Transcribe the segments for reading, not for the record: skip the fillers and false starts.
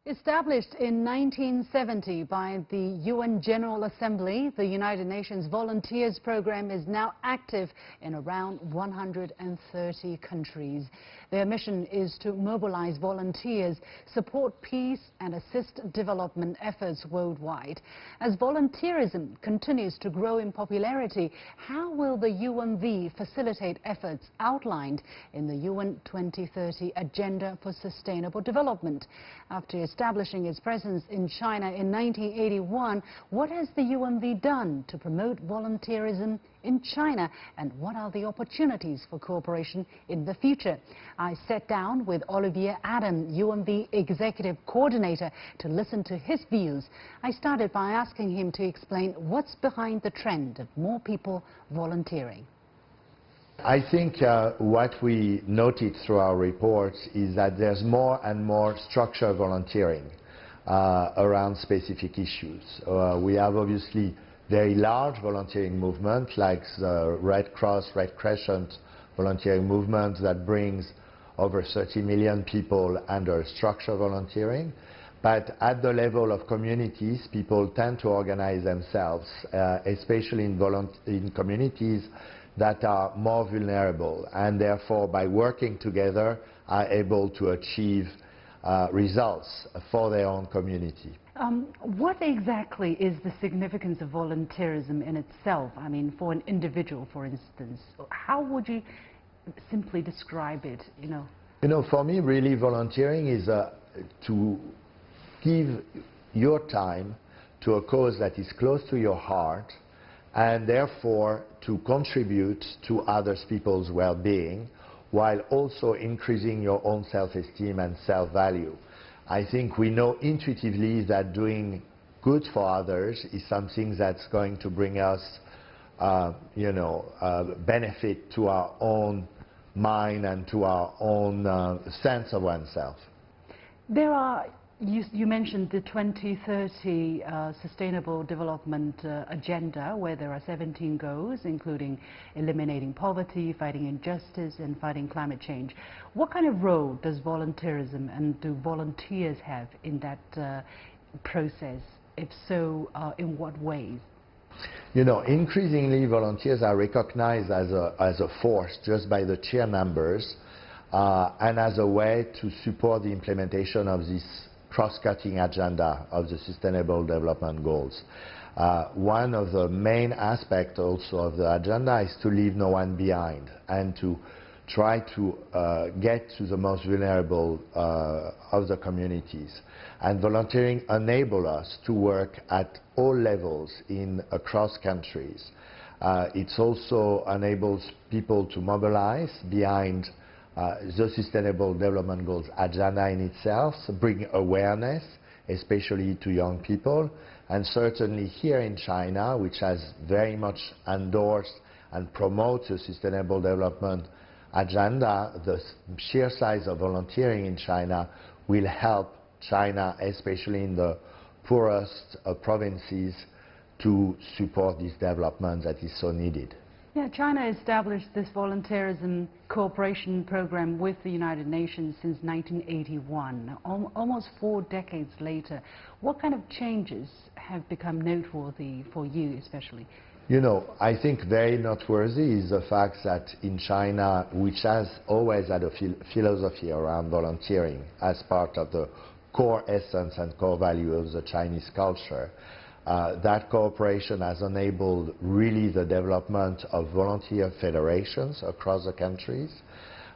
Established in 1970 by the UN General Assembly, the United Nations Volunteers Program is now active in around 130 countries. Their mission is to mobilize volunteers, support peace and assist development efforts worldwide. As volunteerism continues to grow in popularity, how will the UNV facilitate efforts outlined in the UN 2030 Agenda for Sustainable Development? After establishing its presence in China in 1981, what has the UNV done to promote volunteerism in China, and what are the opportunities for cooperation in the future? I sat down with Olivier Adam, UNV Executive Coordinator, to listen to his views. I started by asking him to explain what's behind the trend of more people volunteering. I think what we noted through our reports is that there's more and more structured volunteering around specific issues. We have obviously very large volunteering movement like the Red Cross, Red Crescent volunteering movement that brings over 30 million people under structured volunteering. But at the level of communities, people tend to organize themselves, especially in communities that are more vulnerable, and therefore by working together are able to achieve results for their own community. What exactly is the significance of volunteerism in itself? I mean, for an individual, for instance, how would you simply describe it? For me, really, volunteering is to give your time to a cause that is close to your heart, and therefore to contribute to other people's well-being while also increasing your own self-esteem and self-value. I think we know intuitively that doing good for others is something that's going to bring us benefit to our own mind and to our own sense of oneself. There are You mentioned the 2030 Sustainable Development Agenda, where there are 17 goals, including eliminating poverty, fighting injustice, and fighting climate change. What kind of role does volunteerism and do volunteers have in that process? If so, in what ways? Increasingly volunteers are recognized as a force just by the sheer numbers and as a way to support the implementation of this cross-cutting agenda of the Sustainable Development Goals. One of the main aspects also of the agenda is to leave no one behind and to try to get to the most vulnerable of the communities. And volunteering enables us to work at all levels across countries. It also enables people to mobilize behind the Sustainable Development Goals agenda in itself, bring awareness, especially to young people, and certainly here in China, which has very much endorsed and promotes the Sustainable Development agenda, the sheer size of volunteering in China will help China, especially in the poorest provinces, to support this development that is so needed. Yeah, China established this volunteerism cooperation program with the United Nations since 1981, almost 4 decades later. What kind of changes have become noteworthy for you especially? I think very noteworthy is the fact that in China, which has always had a philosophy around volunteering as part of the core essence and core value of the Chinese culture, that cooperation has enabled really the development of volunteer federations across the countries.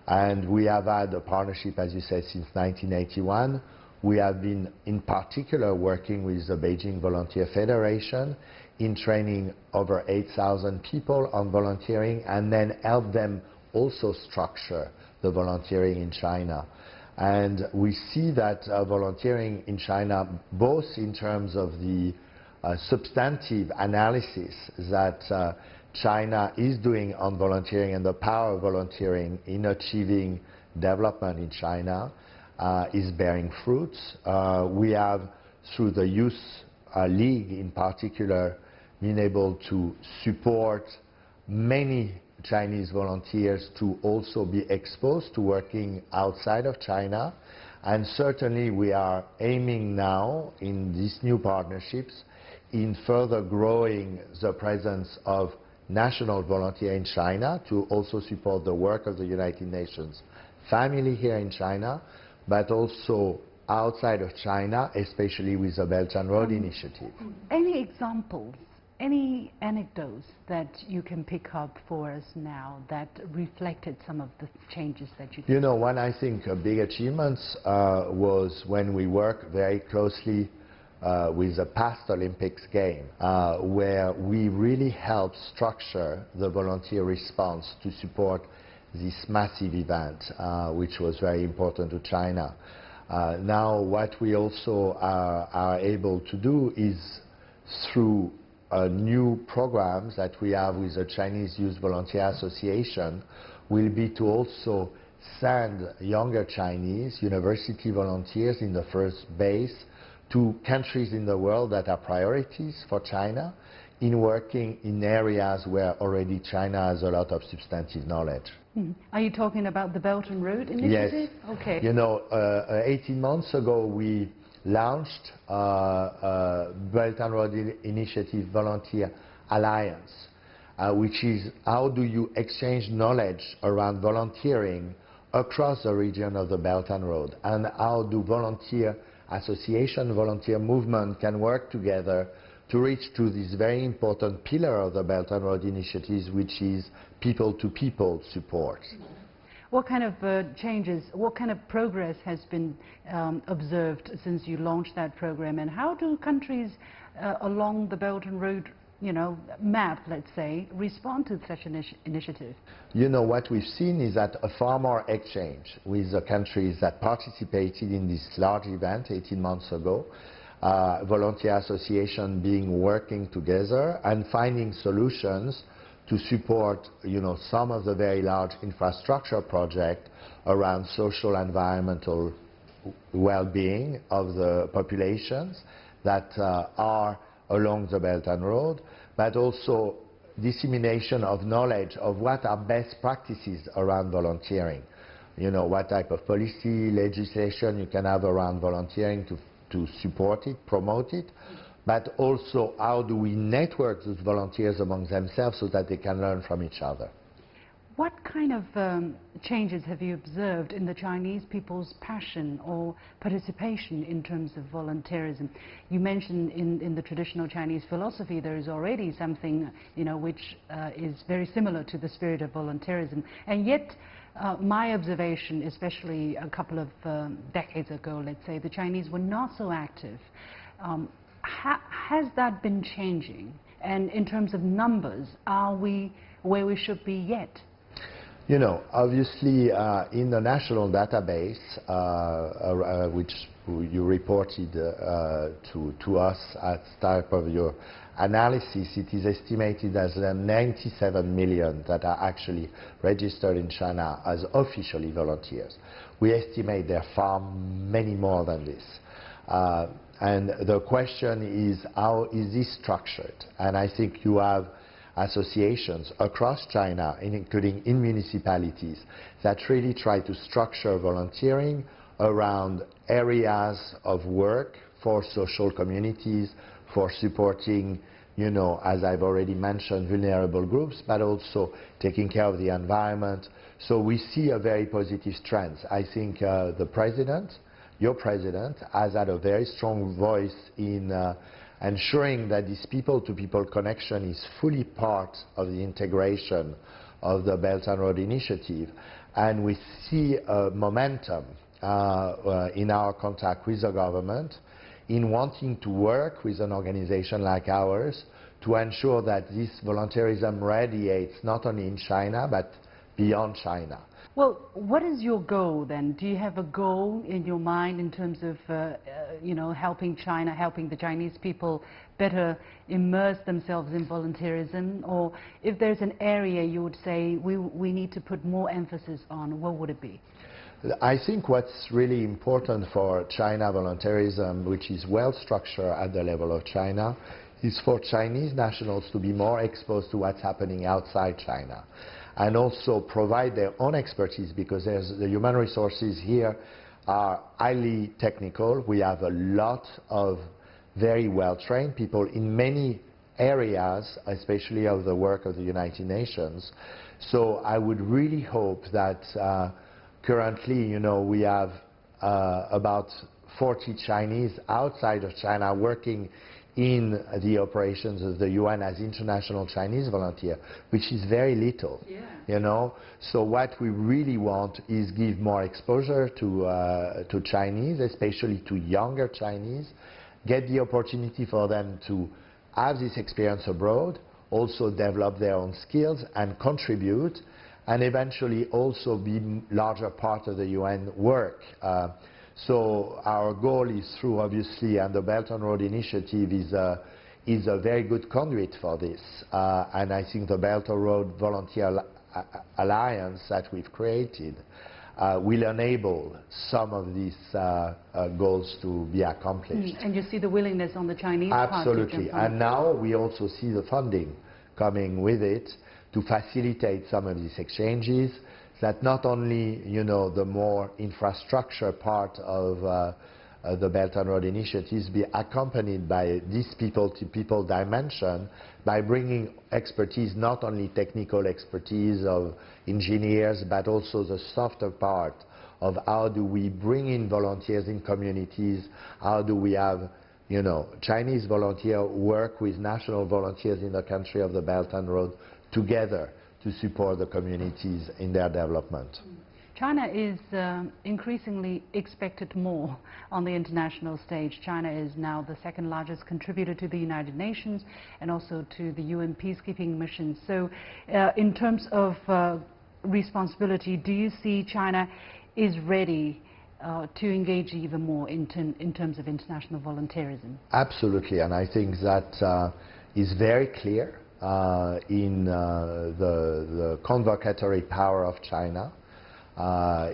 And we have had a partnership, as you said, since 1981. We have been in particular working with the Beijing Volunteer Federation in training over 8,000 people on volunteering, and then help them also structure the volunteering in China. And we see that volunteering in China, both in terms of the substantive analysis that China is doing on volunteering and the power of volunteering in achieving development in China, is bearing fruits. We have, through the Youth League in particular, been able to support many Chinese volunteers to also be exposed to working outside of China. And certainly we are aiming now in these new partnerships in further growing the presence of national volunteers in China to also support the work of the United Nations family here in China, but also outside of China, especially with the Belt and Road Initiative. Any examples, any anecdotes that you can pick up for us now that reflected some of the changes that you did? You know, one I think big achievements was when we worked very closely with the past Olympics game, where we really helped structure the volunteer response to support this massive event, which was very important to China. Now, what we also are able to do is through new programs that we have with the Chinese Youth Volunteer Association will be to also send younger Chinese university volunteers in the first base to countries in the world that are priorities for China in working in areas where already China has a lot of substantive knowledge. Are you talking about the Belt and Road Initiative? Yes. Okay. You know, 18 months ago we launched Belt and Road Initiative Volunteer Alliance, which is how do you exchange knowledge around volunteering across the region of the Belt and Road, and how do volunteer association, volunteer movement can work together to reach to this very important pillar of the Belt and Road Initiatives, which is people-to-people support. What kind of changes, what kind of progress has been observed since you launched that program, and how do countries along the Belt and Road, you know, map, let's say, respond to such an initiative? You know, what we've seen is that a far more exchange with the countries that participated in this large event 18 months ago, volunteer association being working together and finding solutions to support, you know, some of the very large infrastructure projects around social environmental well-being of the populations that are along the Belt and Road, but also dissemination of knowledge of what are best practices around volunteering. You know, what type of policy, legislation you can have around volunteering to support it, promote it, but also how do we network those volunteers among themselves so that they can learn from each other. What kind of changes have you observed in the Chinese people's passion or participation in terms of volunteerism? You mentioned in the traditional Chinese philosophy there is already something, you know, which is very similar to the spirit of volunteerism, and yet my observation, especially a couple of decades ago, let's say, the Chinese were not so active. Has that been changing? And in terms of numbers, are we where we should be yet? You know, obviously in the national database, which you reported to us as type of your analysis, it is estimated as 97 million that are actually registered in China as officially volunteers. We estimate there are far many more than this. And the question is, how is this structured? And I think you have associations across China, including in municipalities, that really try to structure volunteering around areas of work for social communities, for supporting, you know, as I've already mentioned, vulnerable groups, but also taking care of the environment. So we see a very positive trend. I think the president, your president, has had a very strong voice in ensuring that this people-to-people connection is fully part of the integration of the Belt and Road Initiative. And we see a momentum in our contact with the government in wanting to work with an organization like ours to ensure that this volunteerism radiates not only in China but beyond China. Well, what is your goal then? Do you have a goal in your mind in terms of, you know, helping China, helping the Chinese people better immerse themselves in volunteerism? Or if there's an area you would say we need to put more emphasis on, what would it be? I think what's really important for China volunteerism, which is well structured at the level of China, is for Chinese nationals to be more exposed to what's happening outside China, and also provide their own expertise, because there's the human resources here are highly technical. We have a lot of very well-trained people in many areas, especially of the work of the United Nations. So I would really hope that currently, you know, we have about 40 Chinese outside of China working in the operations of the UN as international Chinese volunteer, which is very little, you know. So what we really want is give more exposure to Chinese, especially to younger Chinese, get the opportunity for them to have this experience abroad, also develop their own skills and contribute, and eventually also be larger part of the UN work. So our goal is through, obviously, and the Belt and Road Initiative is a very good conduit for this. And I think the Belt and Road Volunteer Alliance that we've created will enable some of these goals to be accomplished. And you see the willingness on the Chinese part? Absolutely. And now we also see the funding coming with it to facilitate some of these exchanges, that not only, you know, the more infrastructure part of the Belt and Road Initiatives be accompanied by this people-to-people dimension by bringing expertise, not only technical expertise of engineers, but also the softer part of how do we bring in volunteers in communities, how do we have, you know, Chinese volunteers work with national volunteers in the country of the Belt and Road together to support the communities in their development. China is increasingly expected more on the international stage. China is now the second largest contributor to the United Nations and also to the UN peacekeeping missions. So in terms of responsibility, do you see China is ready to engage even more in terms of international volunteerism? Absolutely, and I think that is very clear in the convocatory power of China.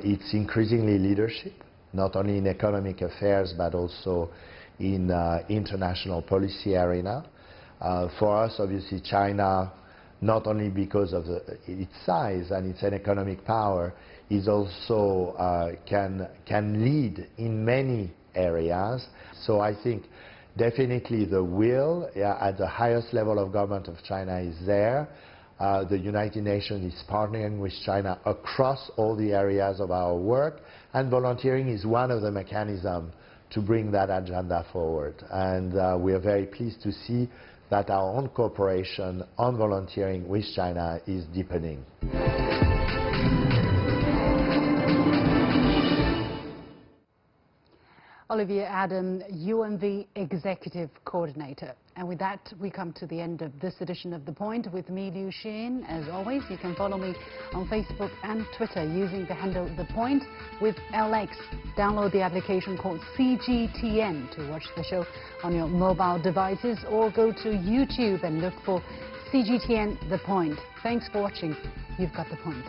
It's increasingly leadership, not only in economic affairs, but also in international policy arena. For us, obviously, China, not only because of its size and its economic power, is also can lead in many areas. So I think definitely the will at the highest level of government of China is there. The United Nations is partnering with China across all the areas of our work, and volunteering is one of the mechanisms to bring that agenda forward. And we are very pleased to see that our own cooperation on volunteering with China is deepening. Olivier Adam, UNV Executive Coordinator. And with that, we come to the end of this edition of The Point with me, Liu Xin. As always, you can follow me on Facebook and Twitter using the handle The Point with LX. Download the application called CGTN to watch the show on your mobile devices, or go to YouTube and look for CGTN The Point. Thanks for watching. You've got The Point.